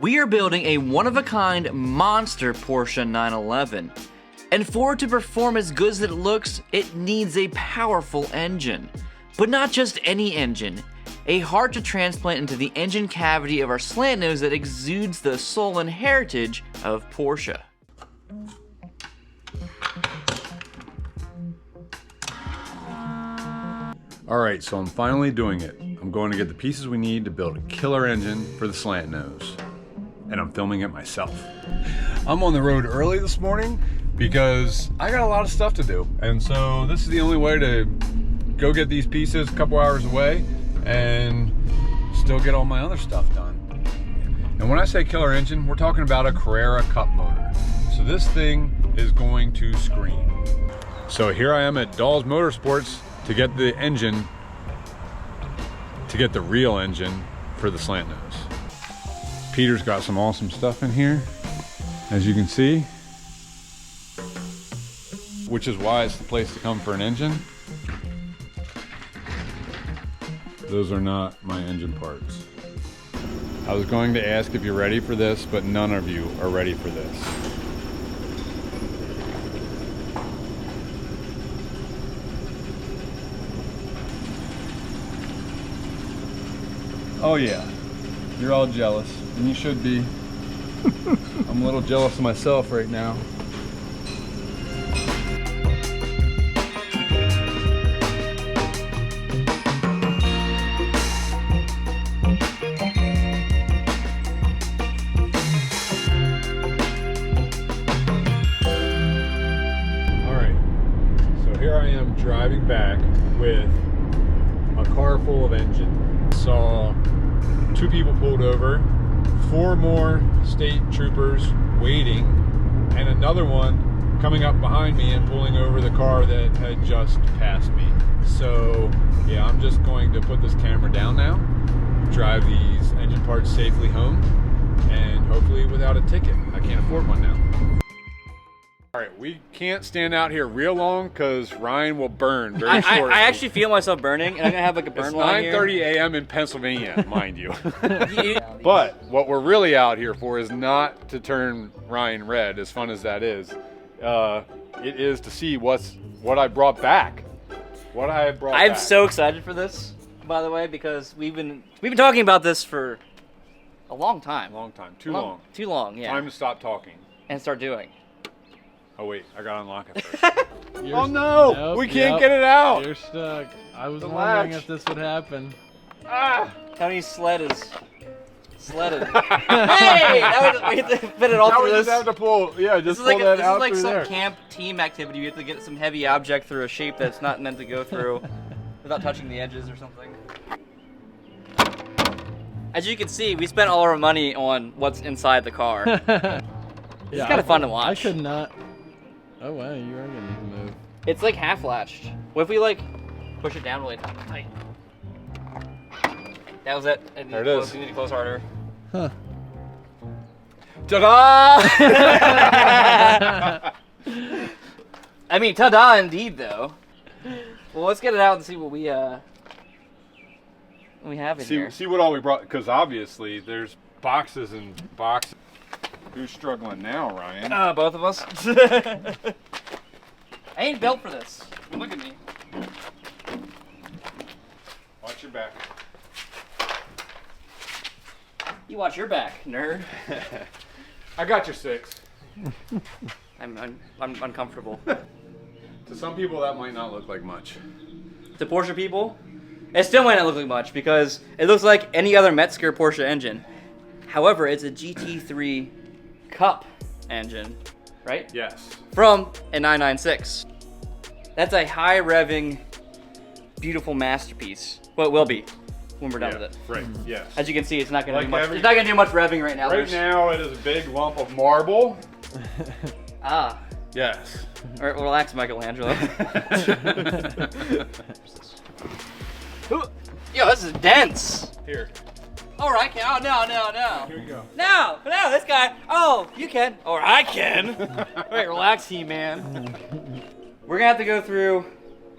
We are building a one-of-a-kind monster Porsche 911. And for it to perform as good as it looks, it needs a powerful engine. But not just any engine. A heart to transplant into the engine cavity of our slant nose that exudes the soul and heritage of Porsche. Alright, so I'm finally doing it. I'm going to get the pieces we need to build a killer engine for the slant nose. And I'm filming it myself. I'm on the road early this morning because I got a lot of stuff to do. And so this is the only way to go get these pieces a couple hours away and still get all my other stuff done. And when I say killer engine, we're talking about a Carrera Cup motor. So this thing is going to scream. So here I am at Dawes Motorsports to get the engine, to get the real engine for the slant nose. Peter's got some awesome stuff in here, as you can see, which is why it's the place to come for an engine. Those are not my engine parts. I was going to ask if you're ready for this, but none of you are ready for this. Oh yeah, you're all jealous, and you should be. I'm a little jealous of myself right now. Alright, so here I am driving back with a car full of engine. Saw 2 people pulled over, 4 more state troopers waiting, and another one coming up behind me and pulling over the car that had just passed me. So yeah, I'm just going to put this camera down now, drive these engine parts safely home, and hopefully without a ticket. I can't afford one now. Alright, we can't stand out here real long because Ryan will burn very shortly. I actually feel myself burning, and I'm gonna have like a burn line here. It's 9:30 a.m. in Pennsylvania, mind you. But what we're really out here for is not to turn Ryan red, as fun as that is. It is to see what I brought back. What I brought back. I'm so excited for this, by the way, because we've been talking about this for a long time. Long time. Too long. Too long, yeah. Time to stop talking. And start doing. Oh wait, I gotta unlock it first. Oh no! Nope, we can't get it out! You're stuck. I was The wondering latch. if this would happen. Ah! Tony's sled is sledded. Hey! Now we have to fit it all Now through we this. just have to pull, yeah, just This is pull that out like through some there. camp team activity. You have to get some heavy object through a shape that's not meant to go through without touching the edges or something. As you can see, we spent all our money on what's inside the car. It's kind of fun to watch. I could not. Oh wow, you are gonna need to move. It's like half latched. What if we like push it down really tight? That was it. There it is. You need to close harder. Huh. Ta-da! I mean, ta-da indeed, though. Well, let's get it out and see what we have in here. See what all we brought, because obviously there's boxes and boxes. Who's struggling now, Ryan? Both of us. I ain't built for this. Look at me. Watch your back. You watch your back, nerd. I got your 6. I'm uncomfortable. To some people that might not look like much. To Porsche people, it still might not look like much because it looks like any other Metzger Porsche engine. However, it's a GT3 Cup engine, right? Yes. From a 996. That's a high revving, beautiful masterpiece. Well, it will be when we're done with it. Right, yes. As you can see, it's not gonna Like do much. every- It's not gonna do much revving right now. Right now it is a big lump of marble. Ah. Yes. All right, relax, Michelangelo. Yo, this is dense. Here. All right, can. Oh no. Here you go. No, this guy. Oh, you can. Or I can. All right, relax, He-Man. We're gonna have to go through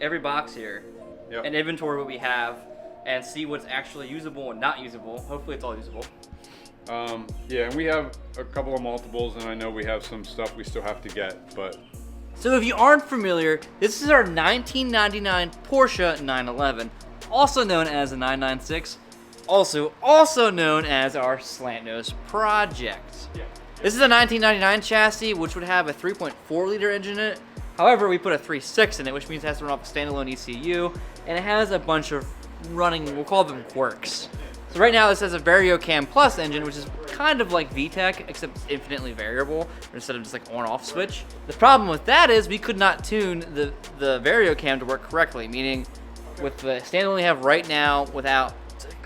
every box here and inventory what we have and see what's actually usable and not usable. Hopefully it's all usable. Yeah, and we have a couple of multiples, and I know we have some stuff we still have to get, but... So if you aren't familiar, this is our 1999 Porsche 911, also known as the 996, also known as our SLANTNOSE Project. Yeah. This is a 1999 chassis, which would have a 3.4 liter engine in it. However, we put a 3.6 in it, which means it has to run off a standalone ECU, and it has a bunch of running, we'll call them quirks. So right now this has a VarioCam Plus engine, which is kind of like VTEC, except it's infinitely variable, instead of just like on-off switch. The problem with that is we could not tune the VarioCam to work correctly, meaning with the standalone we have right now, without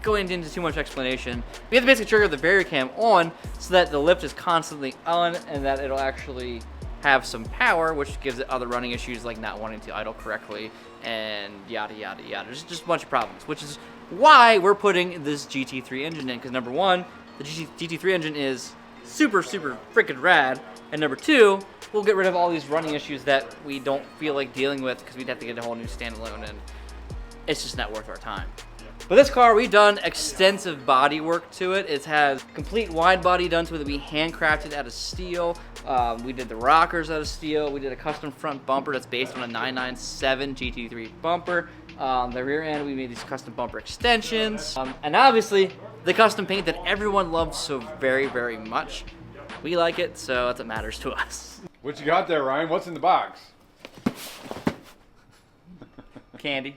going into too much explanation, we have to basically trigger the VarioCam on so that the lift is constantly on and that it'll actually have some power, which gives it other running issues like not wanting to idle correctly and yada yada yada. There's just a bunch of problems, which is why we're putting this GT3 engine in, because number one, the GT3 engine is super freaking rad, and number two, we'll get rid of all these running issues that we don't feel like dealing with because we'd have to get a whole new standalone, and it's just not worth our time. But this car, we've done extensive body work to it. It has complete wide body done to it that we handcrafted out of steel. We did the rockers out of steel. We did a custom front bumper that's based on a 997 GT3 bumper. The rear end, we made these custom bumper extensions. And obviously, the custom paint that everyone loves so very much. We like it, so that's what matters to us. What you got there, Ryan? What's in the box? Candy.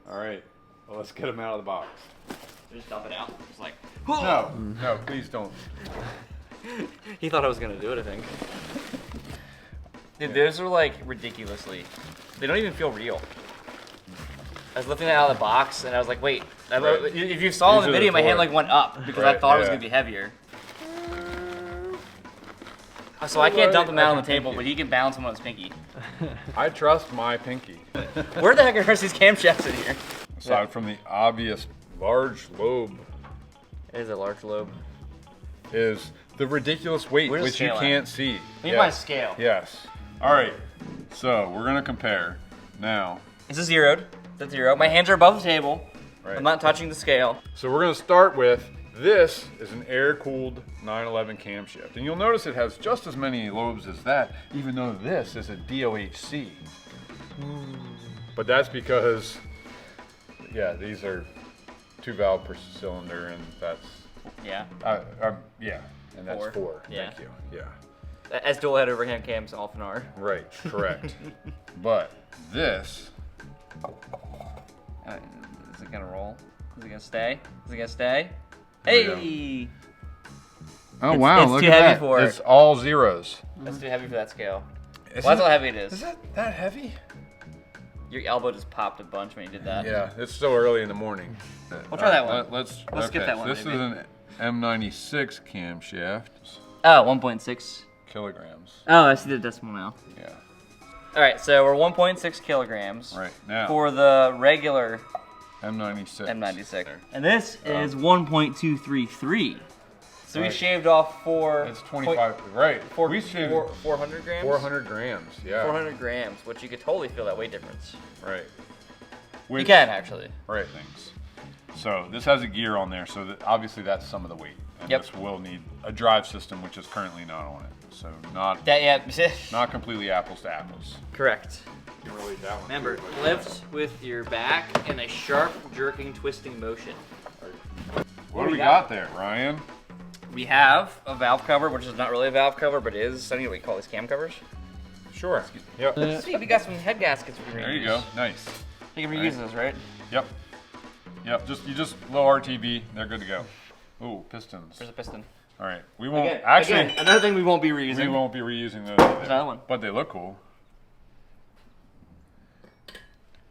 All right, well, let's get them out of the box. Just dump it out. Just like, No, please don't. He thought I was gonna do it, I think. Dude, those are like ridiculously, they don't even feel real. I was lifting it out of the box and I was like, wait, if you saw in the video, my hand like went up because I thought it was gonna be heavier. So I can't dump them out on the table, but he can balance them on his pinky. I trust my pinky. Where the heck are these camshafts in here? Aside from the obvious large lobe, It is a large lobe. is the ridiculous weight, Where's the which you scale at? can't see. We need my scale. Yes. All right. So we're gonna compare now. This is zeroed. That's zero. My hands are above the table. Right. I'm not touching the scale. So we're gonna start with, this is an air-cooled 911 camshaft. And you'll notice it has just as many lobes as that, even though this is a DOHC. But that's because, yeah, these are 2 valve per cylinder, and that's, Yeah. yeah, and that's 4. Yeah. Thank you, yeah. As dual head overhand cams often are. Right, correct. But this, Is it gonna roll? Is it gonna stay? Is it gonna stay? There Hey! oh It's- wow, it's look too at heavy that. for it. It's all zeros. That's too heavy for that scale. Is Well, that's it- how heavy it is. Is that heavy? Your elbow just popped a bunch when you did that. Yeah, it's so early in the morning. We'll try that one. Let's skip that one, This is maybe. an M96 camshaft, Oh, 1.6. kilograms. Oh, I see the decimal now. Yeah. All right, so we're 1.6 kilograms Right now. for the regular M96. M96. And this is 1.233. So we Right. shaved off It's 25. Right. We shaved 400 grams? 400 grams. Yeah. 400 grams, which you could totally feel that weight difference. Right. You Which- can, actually. Right. Thanks. So this has a gear on there, so that obviously that's some of the weight. And Yep. this will need a drive system, which is currently not on it. So not Yeah. not completely apples to apples. Correct. Really that one. Remember, lift with your back in a sharp, jerking, twisting motion. What do we got there, Ryan? We have a valve cover, which is not really a valve cover, but is. I don't know what you call these cam covers. Sure. Yep. See, we got some head gaskets we can reuse. There you go. Nice. You can reuse those, right? Yep. Yep. You just low RTB. They're good to go. Ooh, pistons. There's a piston. All right. We won't Again, another thing we won't be reusing. We won't be reusing those. Either, another one. But they look cool.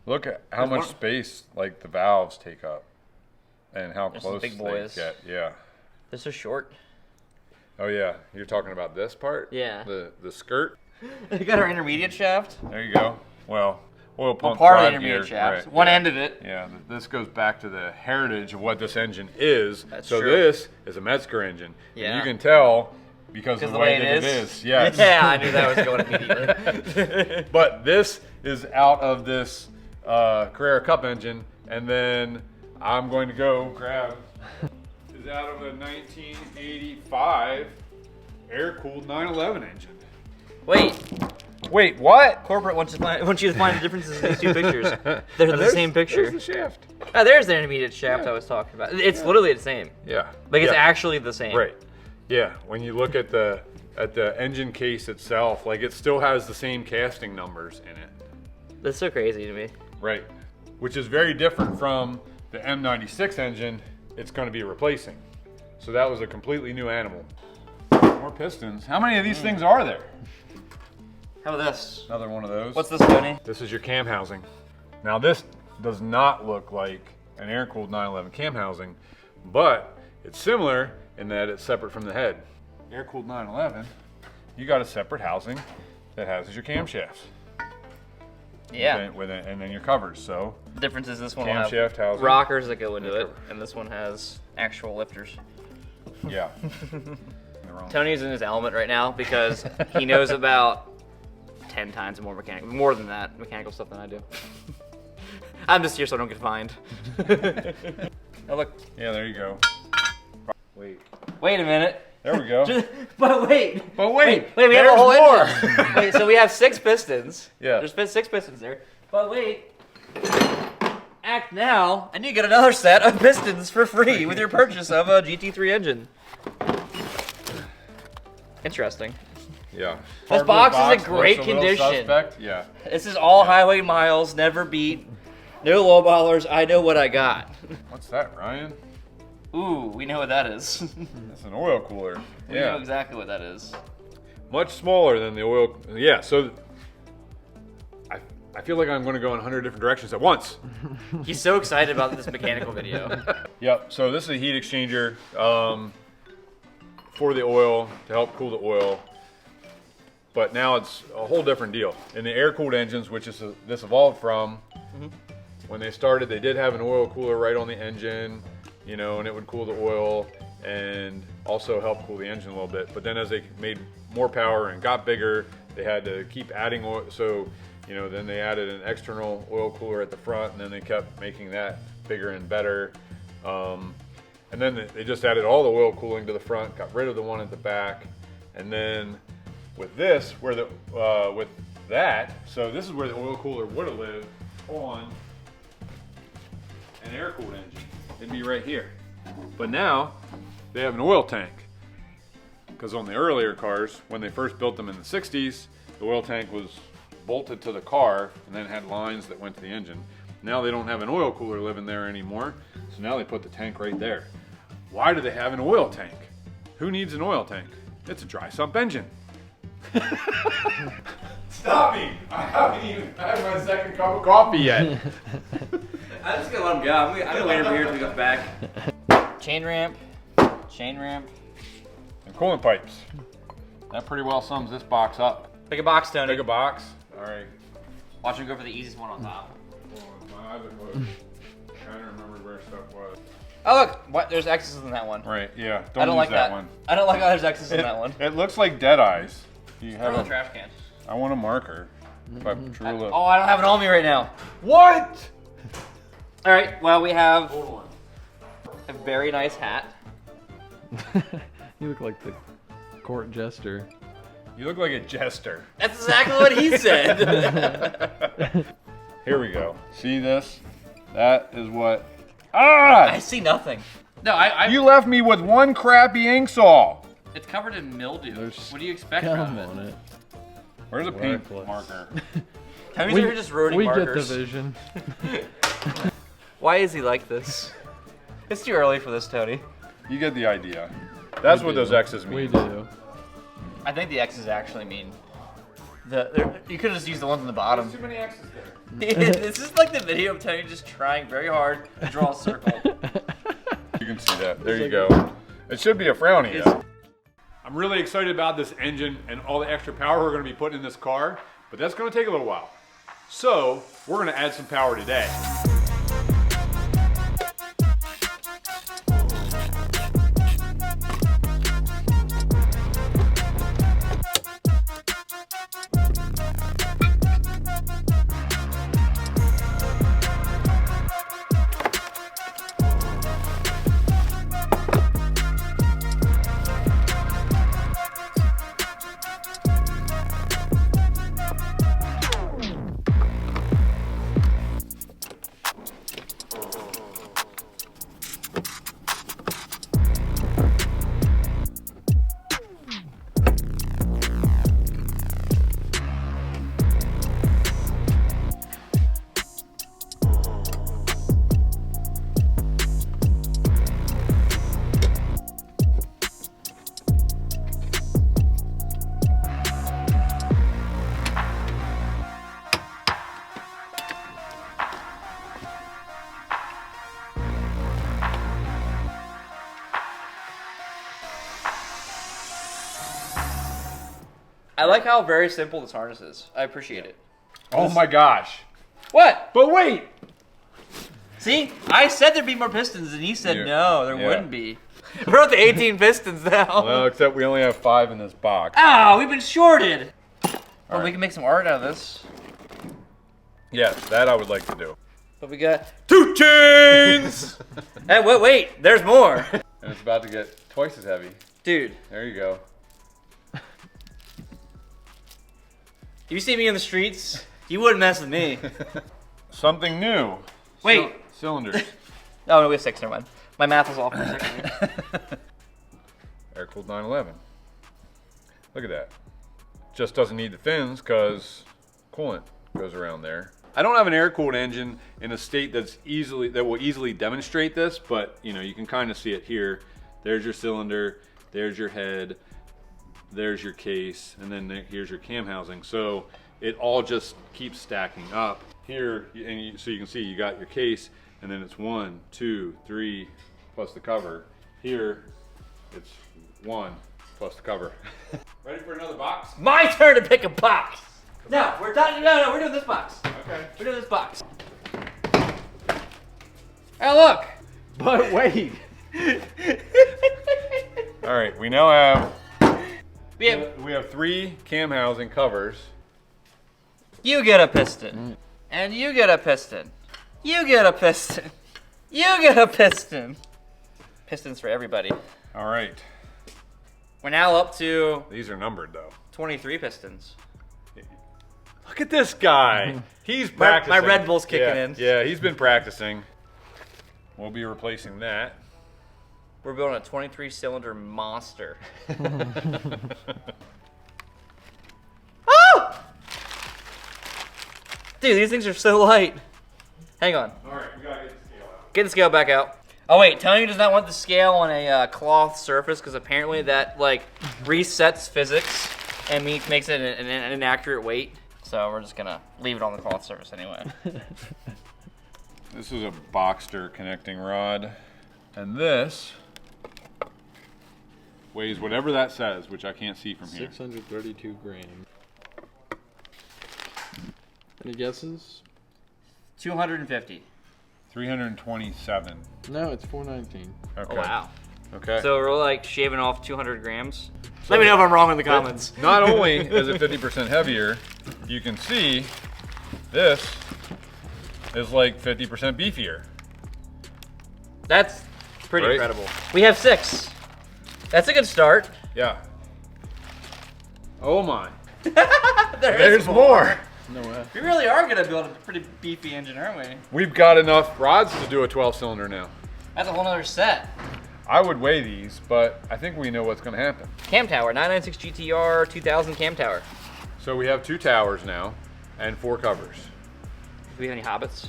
Look at how much space like the valves take up, and how There's some close big boys. they get. Yeah. They're so short. Oh yeah. You're talking about this part? Yeah. The skirt. We got our intermediate shaft. There you go. Well, oil pump Part of the drive intermediate gear, shaft. right, One yeah. end of it. Yeah, this goes back to the heritage of what this engine is. That's so true. this is a Metzger engine. Yeah. And you can tell because of the way that it is. Yes. Yeah, I knew that was going immediately. But this is out of this Carrera Cup engine, and then I'm going to go grab is out of a 1985 air-cooled 911 engine. Wait, what? corporate wants you to find the differences in these two pictures. They're the same picture. There's the shaft. Oh, there's the intermediate shaft I was talking about. It's literally the same. Yeah. Like it's Yeah. actually the same. Right. Yeah. When you look at the engine case itself, like it still has the same casting numbers in it. That's so crazy to me. Right. Which is very different from the M96 engine it's going to be replacing. So that was a completely new animal. More pistons. How many of these things are there? How about this? Another one of those. What's this, Tony? This is your cam housing. Now this does not look like an air-cooled 911 cam housing, but it's similar in that it's separate from the head. Air-cooled 911, you got a separate housing that houses your camshafts. Yeah. And then your covers. So The difference is this one will have camshaft housing. rockers that go into it, and this one has actual lifters. Yeah. Tony's in his element right now because he knows about 10 times more mechanical stuff than I do. I'm just here so I don't get fined. Oh, look. Yeah, there you go. Wait. Wait a minute. There we go. But wait, wait, we have a there's whole more. engine. Wait, so we have 6 pistons. Yeah. There's 6 pistons there. But wait. Act now, and you get another set of pistons for free with your purchase of a GT3 engine. Interesting. Yeah. This box is in great looks a little condition. suspect. Yeah. This is all highway miles, never beat. No lowballers, I know what I got. What's that, Ryan? Ooh, we know what that is. That's an oil cooler. We know exactly what that is. Much smaller than the oil. Yeah, so I feel like I'm going to go in 100 different directions at once. He's so excited about this mechanical video. Yep, so this is a heat exchanger for the oil, to help cool the oil. But now it's a whole different deal. In the air-cooled engines, which is this evolved from, when they started, they did have an oil cooler right on the engine, you know, and it would cool the oil and also help cool the engine a little bit. But then as they made more power and got bigger, they had to keep adding oil. So, you know, then they added an external oil cooler at the front, and then they kept making that bigger and better. And then they just added all the oil cooling to the front, got rid of the one at the back, and then with this, with that, so this is where the oil cooler would have lived on an air-cooled engine. It'd be right here. But now they have an oil tank, because on the earlier cars, when they first built them in the 60s, the oil tank was bolted to the car and then had lines that went to the engine. Now they don't have an oil cooler living there anymore, so now they put the tank right there. Why do they have an oil tank? Who needs an oil tank? It's a dry sump engine. Stop me! I haven't even had my second cup of coffee yet. I'm just gonna let him go. I'm gonna wait over here until he comes back. Chain ramp. And coolant pipes. That pretty well sums this box up. Pick a box, Tony. Pick a box. All right. Watch him go for the easiest one on top. My eyes are closed. Trying to remember where stuff was. Oh look, what? There's X's in that one. Right, yeah. I don't use like that one. I don't like how there's X's in that one. It looks like dead eyes. Do you Throw have in a the trash can. I want a marker. If I truly Oh, I don't have it on me right now. What? All right. Well, we have a very nice hat. You look like the court jester. You look like a jester. That's exactly what he said. Here we go. See this? That is what. Ah! I see nothing. No, I You left me with one crappy ink saw. It's covered in mildew. There's What do you expect Come from it? on it. Where's a paint Worthless. marker? Tommy's over here just ruining we markers. get the vision. Why is he like this? It's too early for this, Tony. You get the idea. That's We what do. those X's mean. We do. I think the X's actually mean you could have just used the ones on the bottom. Too many X's there. This is like the video of Tony just trying very hard to draw a circle. You can see that. There you go. It should be a frowny. Yeah. I'm really excited about this engine and all the extra power we're going to be putting in this car, but that's going to take a little while. So we're going to add some power today. I like how very simple this harness is. I appreciate it. Oh my gosh. What? But wait. See, I said there'd be more pistons, and he said Yeah. no, there wouldn't be. We're at the 18 pistons now. Well, except we only have 5 in this box. Ah, we've been shorted. Well, we can make some art out of this. Yes, that I would like to do. But we got 2 chains. Hey, wait, there's more. And it's about to get twice as heavy. Dude, There you go. if you see me in the streets, you wouldn't mess with me. Something new. Wait. Cylinders. Oh, no, we have 6, never mind. My math was off for a second. Air-cooled 911. Look at that. Just doesn't need the fins because coolant goes around there. I don't have an air-cooled engine in a state that will easily demonstrate this, but you know, you can kind of see it here. There's your cylinder, there's your head, there's your case, and then here's your cam housing. So it all just keeps stacking up. Here, so you can see you got your case, and then it's 1, 2, 3, plus the cover. Here, it's 1 plus the cover. Ready for another box? My turn to pick a box. No, we're doing this box. Okay. We're doing this box. Hey, look. But wait. All right, we now have We have 3 cam housing covers. You get a piston. And you get a piston. You get a piston. You get a piston. Pistons for everybody. All right. We're now up to These are numbered though. 23 pistons. Look at this guy. He's My practicing. Red Bull's kicking in. Yeah, he's been practicing. We'll be replacing that. We're building a 23 cylinder monster. Oh! Dude, these things are so light. Hang on. All right, we gotta get the scale out. Get the scale back out. Oh wait, Tony does not want the scale on a cloth surface because apparently that like resets physics and makes it an inaccurate weight. So we're just gonna leave it on the cloth surface anyway. This is a Boxster connecting rod, and this weighs whatever that says, which I can't see from here. 632 grams. Any guesses? 250. 327. No, it's 419. Okay. Oh wow. Okay. So we're like shaving off 200 grams. Let me know if I'm wrong in the comments. Not only is it 50% heavier, you can see this is like 50% beefier. That's pretty Right. incredible. We have 6. That's a good start. Yeah. Oh my. There's more. No way. We really are gonna build a pretty beefy engine, aren't we? We've got enough rods to do a 12 cylinder now. That's a whole nother set. I would weigh these, but I think we know what's gonna happen. Cam tower, 996 GTR 2000 cam tower. So we have 2 towers now and 4 covers. Do we have any hobbits?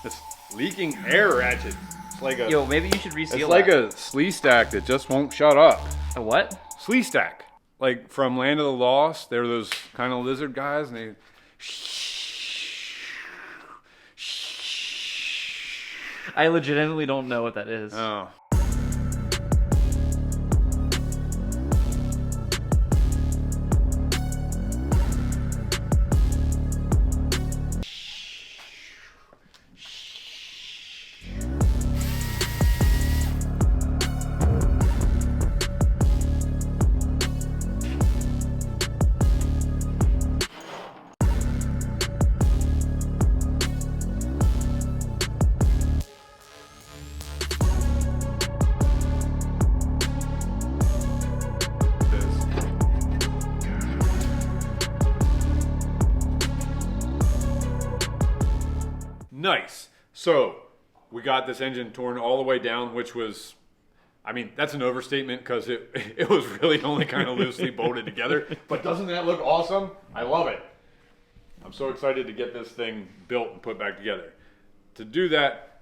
This leaking air ratchet. It's like a Yo, maybe you should reseal it's like that. a slee stack that just won't shut up. A what? Slee stack. Like from Land of the Lost, there were those kind of lizard guys and they I legitimately don't know what that is. Oh. Nice. So we got this engine torn all the way down, which was, I mean, that's an overstatement because it was really only kind of loosely bolted together. But doesn't that look awesome? I love it. I'm so excited to get this thing built and put back together. To do that,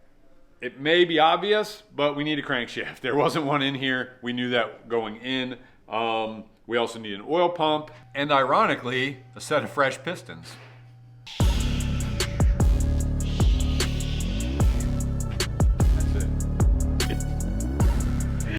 it may be obvious, but we need a crankshaft. There wasn't one in here. We knew that going in. We also need an oil pump and, ironically, a set of fresh pistons.